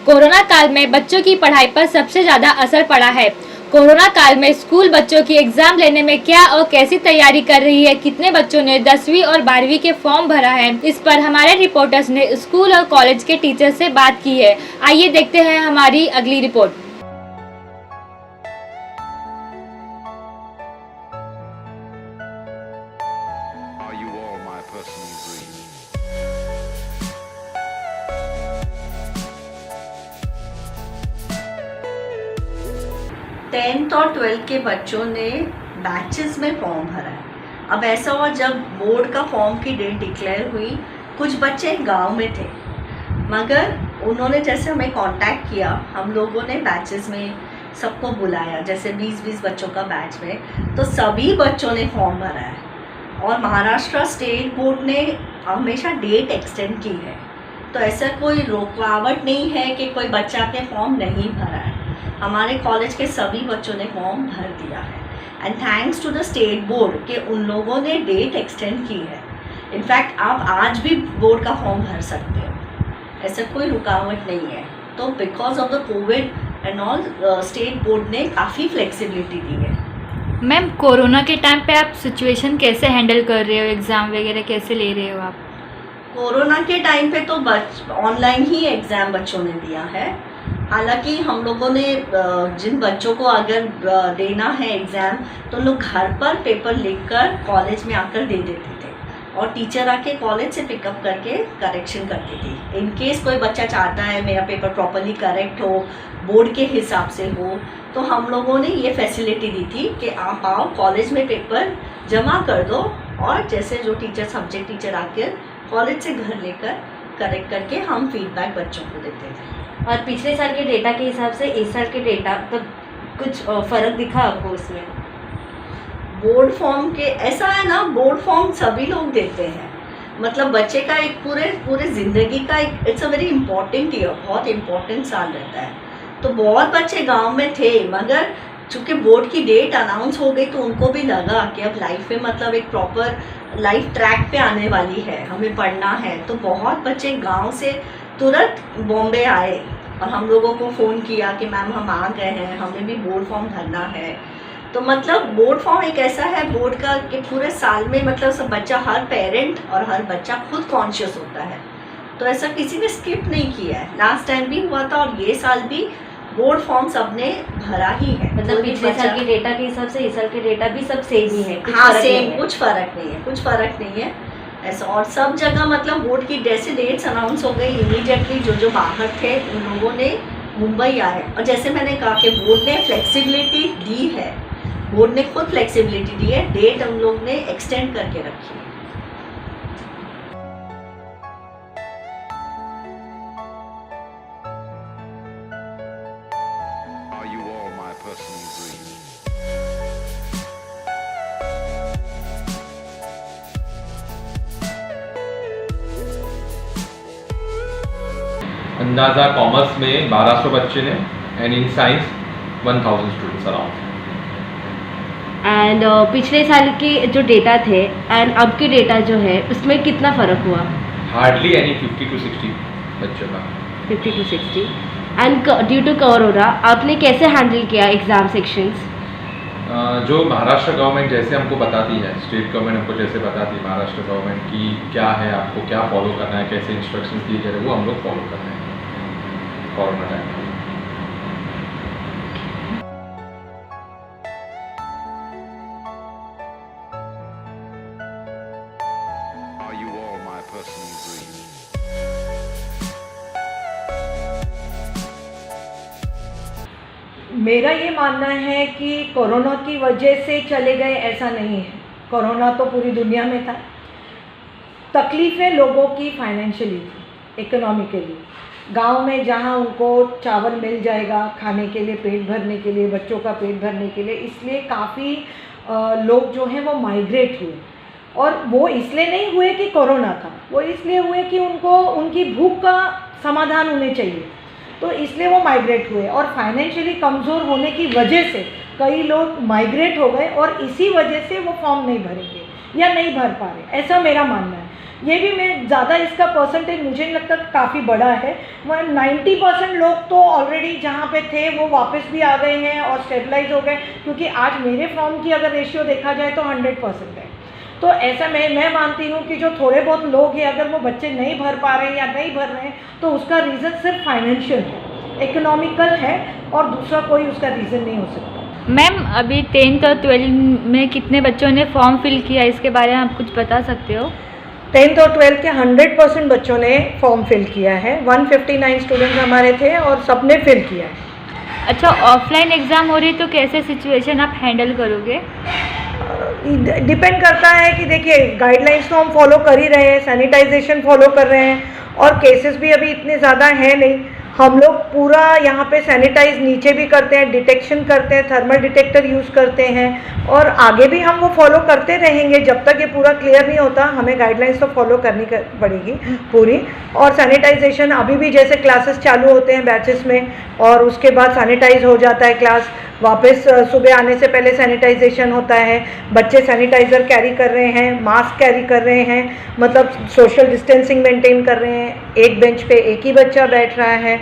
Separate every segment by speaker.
Speaker 1: Corona काल में बच्चों की पढ़ाई पर सबसे ज्यादा असर पड़ा है। कोरोना काल में स्कूल बच्चों की एग्जाम लेने में क्या और कैसी तैयारी कर रही है, कितने बच्चों ने 10वीं और 12वीं के फॉर्म भरा है, इस पर हमारे रिपोर्टर्स ने स्कूल और कॉलेज के टीचर से बात की है। आइए देखते हैं हमारी अगली report.
Speaker 2: Are you all my personal dreams?
Speaker 3: 10th और 12th के बच्चों ने बैचेस में फॉर्म भरा है। अब ऐसा हुआ, जब बोर्ड का फॉर्म की डेट डिक्लेयर हुई, कुछ बच्चे गांव में थे, मगर उन्होंने जैसे हमें कांटेक्ट किया, हम लोगों ने बैचेस में सबको बुलाया, जैसे 20-20 बच्चों का बैच में, तो सभी बच्चों ने फॉर्म भरा है। और महाराष्ट्र स्टेट बोर्ड ने हमेशा डेट एक्सटेंड की है, तो ऐसा कोई रुकावट नहीं है कि कोई बच्चा अपने फॉर्म नहीं भरा है। हमारे कॉलेज के सभी बच्चों ने फॉर्म भर दिया है and thanks to the state board कि उन लोगों ने डेट एक्सटेंड की है। इनफैक्ट आप आज भी बोर्ड का फॉर्म भर सकते हो, ऐसा कोई रुकावट नहीं है। तो because of the Covid and all, state board ने काफ़ी फ्लेक्सिबिलिटी दी है।
Speaker 1: मैम, कोरोना के टाइम पे आप सिचुएशन कैसे हैंडल कर रहे हो, एग्जाम वगैरह कैसे ले रहे हो आप?
Speaker 3: कोरोना के टाइम पे तो ऑनलाइन ही एग्ज़ाम बच्चों ने दिया है। हालांकि हम लोगों ने जिन बच्चों को अगर देना है एग्ज़ाम, तो लोग घर पर पेपर लिखकर कॉलेज में आकर दे देते थे और टीचर आके कॉलेज से पिकअप करके करेक्शन करती थी। इन केस कोई बच्चा चाहता है मेरा पेपर प्रॉपरली करेक्ट हो, बोर्ड के हिसाब से हो, तो हम लोगों ने ये फैसिलिटी दी थी कि आप आओ कॉलेज में पेपर जमा कर दो, और जैसे जो टीचर सब्जेक्ट टीचर आकर कॉलेज से घर लेकर करेक्ट करके हम फीडबैक बच्चों को देते थे।
Speaker 4: और पिछले साल के डेटा के हिसाब से इस साल के डेटा तो कुछ फ़र्क दिखा आपको उसमें?
Speaker 3: बोर्ड फॉर्म के ऐसा है ना, बोर्ड फॉर्म सभी लोग देते हैं, मतलब बच्चे का एक पूरे ज़िंदगी का एक it's a very important year, बहुत इम्पोर्टेंट साल रहता है। तो बहुत बच्चे गांव में थे, मगर चूँकि बोर्ड की डेट अनाउंस हो गई तो उनको भी लगा कि अब लाइफ में मतलब एक प्रॉपर लाइफ ट्रैक पे आने वाली है, हमें पढ़ना है। तो बहुत बच्चे गांव से तुरंत बॉम्बे आए और हम लोगों को फ़ोन किया कि मैम हम आ गए हैं, हमें भी बोर्ड फॉर्म भरना है। तो मतलब बोर्ड फॉर्म एक ऐसा है बोर्ड का कि पूरे साल में मतलब सब बच्चा, हर पेरेंट और हर बच्चा खुद कॉन्शियस होता है, तो ऐसा किसी ने स्किप नहीं किया है। लास्ट टाइम भी हुआ था और ये साल भी बोर्ड फॉर्म सबने भरा ही है।
Speaker 4: मतलब पिछले साल के डेटा के हिसाब से इस साल के डेटा भी सब सेम ही है?
Speaker 3: हाँ सेम, कुछ फ़र्क नहीं है ऐसा। और सब जगह मतलब बोर्ड की जैसे डेट्स अनाउंस हो गई, इमीडिएटली जो बाहर थे उन लोगों ने मुंबई आए। और जैसे मैंने कहा कि बोर्ड ने फ्लेक्सिबिलिटी दी है, बोर्ड ने खुद फ्लेक्सिबिलिटी दी है, डेट हम लोग ने एक्सटेंड करके रखी है।
Speaker 2: Are you all my personal dreams?
Speaker 5: अंदाज़ा कॉमर्स में 1200 बच्चे ने and in science 1000 students around.
Speaker 4: And पिछले साल के जो डेटा थे एंड अब के डेटा जो है उसमें कितना फ़र्क हुआ?
Speaker 5: हार्डली यानी 50 to 60 बच्चों का।
Speaker 4: 50 to 60। And due to corona आपने कैसे हैंडल किया एग्ज़ाम सेक्शंस?
Speaker 5: जो महाराष्ट्र गवर्नमेंट जैसे हमको बताती है, स्टेट गवर्नमेंट हमको जैसे बताती है, महाराष्ट्र गवर्नमेंट की क्या है, आपको क्या फॉलो करना है, कैसे इंस्ट्रक्शन दिए जा रहे हैं, वो हम लोग फॉलो कर रहे हैं कोरोना टाइम में।
Speaker 2: Are you all my personal dreams?
Speaker 6: मेरा ये मानना है कि कोरोना की वजह से चले गए ऐसा नहीं है। कोरोना तो पूरी दुनिया में था, तकलीफ़ें लोगों की फाइनेंशियली थी, इकोनॉमिकली। गांव में जहां उनको चावल मिल जाएगा खाने के लिए, पेट भरने के लिए, बच्चों का पेट भरने के लिए, इसलिए काफ़ी लोग जो हैं वो माइग्रेट हुए। और वो इसलिए नहीं हुए कि कोरोना था, वो इसलिए हुए कि उनको उनकी भूख का समाधान होने चाहिए, तो इसलिए वो माइग्रेट हुए। और फाइनेंशियली कमज़ोर होने की वजह से कई लोग माइग्रेट हो गए और इसी वजह से वो फॉर्म नहीं भरेंगे या नहीं भर पा रहे, ऐसा मेरा मानना है। ये भी मैं ज़्यादा इसका परसेंटेज मुझे नहीं लगता काफ़ी बड़ा है। 90% लोग तो ऑलरेडी जहाँ पे थे वो वापस भी आ गए हैं और स्टेबलाइज हो गए, क्योंकि आज मेरे फॉर्म की अगर रेशियो देखा जाए तो 100% है। तो ऐसा मैं मानती हूँ कि जो थोड़े बहुत लोग हैं अगर वो बच्चे नहीं भर पा रहे हैं या नहीं भर रहे हैं तो उसका रीज़न सिर्फ फाइनेंशियल है, इकोनॉमिकल है, और दूसरा कोई उसका रीज़न नहीं हो सकता।
Speaker 1: मैम अभी 10th और 12th में कितने बच्चों ने फॉर्म फिल किया, इसके बारे में आप कुछ बता सकते हो?
Speaker 6: 10th और 12th के 100% बच्चों ने फॉर्म फिल किया है। 159 स्टूडेंट्स हमारे थे और सबने फिल किया है।
Speaker 1: अच्छा, ऑफलाइन एग्ज़ाम हो रही है तो कैसे सिचुएशन आप हैंडल करोगे?
Speaker 6: डिपेंड करता है कि देखिए गाइडलाइंस तो हम फॉलो कर ही रहे हैं, सैनिटाइजेशन फॉलो कर रहे हैं, और केसेस भी अभी इतने ज़्यादा हैं नहीं। हम लोग पूरा यहाँ पे सैनिटाइज नीचे भी करते हैं, डिटेक्शन करते हैं, थर्मल डिटेक्टर यूज़ करते हैं, और आगे भी हम वो फॉलो करते रहेंगे जब तक ये पूरा क्लियर नहीं होता। हमें गाइडलाइंस तो फॉलो करनी पड़ेगी पूरी। और सैनिटाइजेशन अभी भी जैसे क्लासेस चालू होते हैं बैचेस में और उसके बाद सैनिटाइज हो जाता है क्लास, वापस सुबह आने से पहले सैनिटाइजेशन होता है, बच्चे सैनिटाइज़र कैरी कर रहे हैं, मास्क कैरी कर रहे हैं, मतलब सोशल डिस्टेंसिंग मेंटेन कर रहे हैं, एक बेंच पे एक ही बच्चा बैठ रहा है।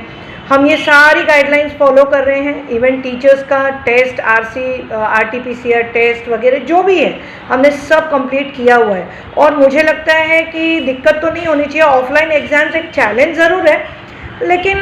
Speaker 6: हम ये सारी गाइडलाइंस फॉलो कर रहे हैं। इवन टीचर्स का टेस्ट, RT-PCR टेस्ट वगैरह जो भी है हमने सब कंप्लीट किया हुआ है, और मुझे लगता है कि दिक्कत तो नहीं होनी चाहिए। ऑफलाइन एग्ज़ाम्स एक चैलेंज ज़रूर है लेकिन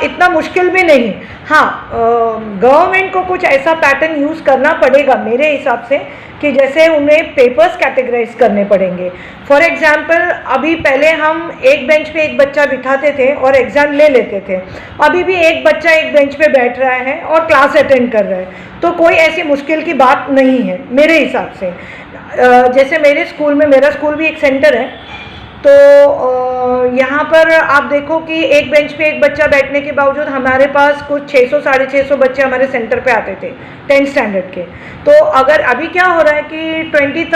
Speaker 6: इतना मुश्किल भी नहीं। हाँ, गवर्नमेंट को कुछ ऐसा पैटर्न यूज़ करना पड़ेगा मेरे हिसाब से कि जैसे उन्हें पेपर्स कैटेगराइज करने पड़ेंगे। फॉर एग्जांपल अभी पहले हम एक बेंच पे एक बच्चा बिठाते थे और एग्ज़ाम ले लेते थे, अभी भी एक बच्चा एक बेंच पे बैठ रहा है और क्लास अटेंड कर रहा है, तो कोई ऐसी मुश्किल की बात नहीं है मेरे हिसाब से। जैसे मेरे स्कूल में, मेरा स्कूल भी एक सेंटर है, तो यहाँ पर आप देखो कि एक बेंच पे एक बच्चा बैठने के बावजूद हमारे पास कुछ 600-650 बच्चे हमारे सेंटर पे आते थे 10th स्टैंडर्ड के। तो अगर अभी क्या हो रहा है कि 23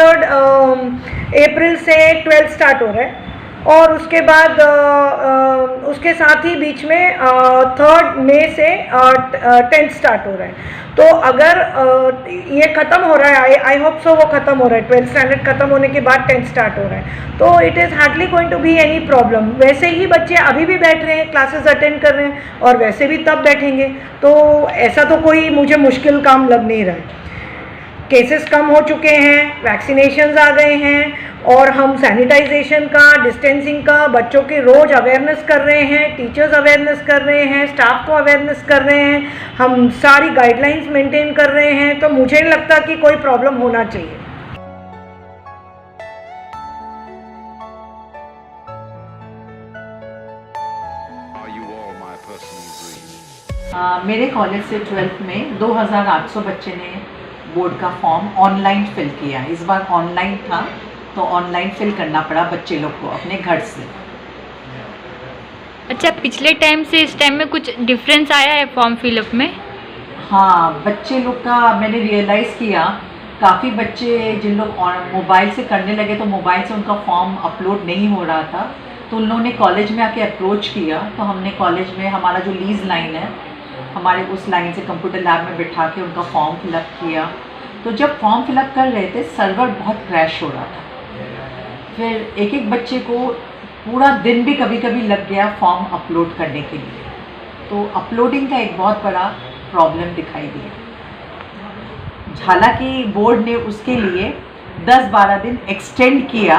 Speaker 6: अप्रैल से 12th स्टार्ट हो रहा है, और उसके बाद उसके साथ ही बीच में 3 मई से 10th स्टार्ट हो रहा है। तो अगर ये ख़त्म हो रहा है, आई होप सो वो ख़त्म हो रहा है, 12th स्टैंडर्ड ख़त्म होने के बाद 10th स्टार्ट हो रहा है, तो it is hardly going to be any problem. वैसे ही बच्चे अभी भी बैठ रहे हैं, क्लासेस अटेंड कर रहे हैं, और वैसे भी तब बैठेंगे, तो ऐसा तो कोई मुझे मुश्किल काम लग नहीं रहा है। केसेस कम हो चुके हैं, वैक्सीनेशंस आ गए हैं, और हम सैनिटाइजेशन का, डिस्टेंसिंग का बच्चों की रोज़ अवेयरनेस कर रहे हैं, टीचर्स अवेयरनेस कर रहे हैं, स्टाफ को अवेयरनेस कर रहे हैं, हम सारी गाइडलाइंस मेंटेन कर रहे हैं, तो मुझे नहीं लगता कि कोई प्रॉब्लम होना चाहिए।
Speaker 2: Are you all my personal dreams?
Speaker 7: मेरे कॉलेज से 12th में 2800 बच्चे ने बोर्ड का फॉर्म ऑनलाइन फिल किया। इस बार ऑनलाइन था तो ऑनलाइन फिल करना पड़ा बच्चे लोग को अपने घर से।
Speaker 1: अच्छा, पिछले टाइम से इस टाइम में कुछ डिफरेंस आया है फॉर्म फिलअप में?
Speaker 7: हाँ, बच्चे लोग का मैंने रियलाइज़ किया, काफ़ी बच्चे जिन लोग मोबाइल से करने लगे तो मोबाइल से उनका फॉर्म अपलोड नहीं हो रहा था, तो उन लोगों ने कॉलेज में आके अप्रोच किया। तो हमने कॉलेज में हमारा जो लीज लाइन है, हमारे उस लाइन से कंप्यूटर लैब में बिठा के उनका फॉर्म फिलअप किया। तो जब फॉर्म फिलअप कर रहे थे सर्वर बहुत क्रैश हो रहा था, फिर एक एक बच्चे को पूरा दिन भी कभी कभी लग गया फॉर्म अपलोड करने के लिए। तो अपलोडिंग का एक बहुत बड़ा प्रॉब्लम दिखाई दिया। हालांकि बोर्ड ने उसके लिए 10-12 दिन एक्सटेंड किया,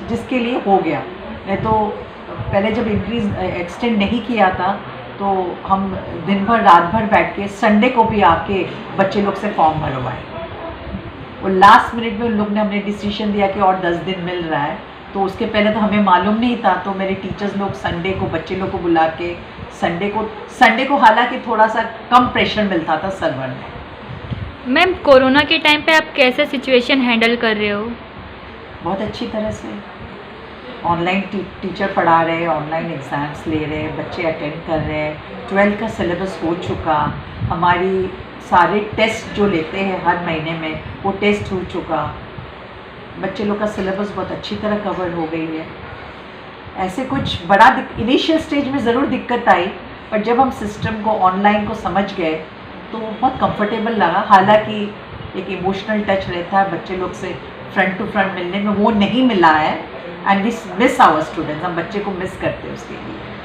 Speaker 7: जिसके लिए हो गया, नहीं तो पहले जब एक्सटेंड नहीं किया था तो हम दिन भर रात भर बैठ के संडे को भी आके बच्चे लोग से फॉर्म भरवाए। और लास्ट मिनट में उन लोग ने हमें डिसीजन दिया कि और 10 दिन मिल रहा है, तो उसके पहले तो हमें मालूम नहीं था। तो मेरे टीचर्स लोग संडे को बच्चे लोग को बुला के संडे को हालांकि थोड़ा सा कम प्रेशर मिलता था सर्वर में।
Speaker 1: मैम, कोरोना के टाइम पे आप कैसे सिचुएशन हैंडल कर रहे हो?
Speaker 7: बहुत अच्छी तरह से ऑनलाइन टीचर पढ़ा रहे हैं, ऑनलाइन एग्ज़ाम्स ले रहे हैं, बच्चे अटेंड कर रहे हैं। 12th का सिलेबस हो चुका, हमारी सारे टेस्ट जो लेते हैं हर महीने में वो टेस्ट हो चुका, बच्चे लोग का सिलेबस बहुत अच्छी तरह कवर हो गई है। ऐसे कुछ बड़ा इनिशियल स्टेज में ज़रूर दिक्कत आई, पर जब हम सिस्टम को ऑनलाइन को समझ गए तो बहुत कंफर्टेबल लगा। हालांकि एक इमोशनल टच रहता है बच्चे लोग से फ्रंट टू फ्रंट मिलने में, वो नहीं मिला है। And we miss our students, हम बच्चे को मिस करते हैं उसके लिए।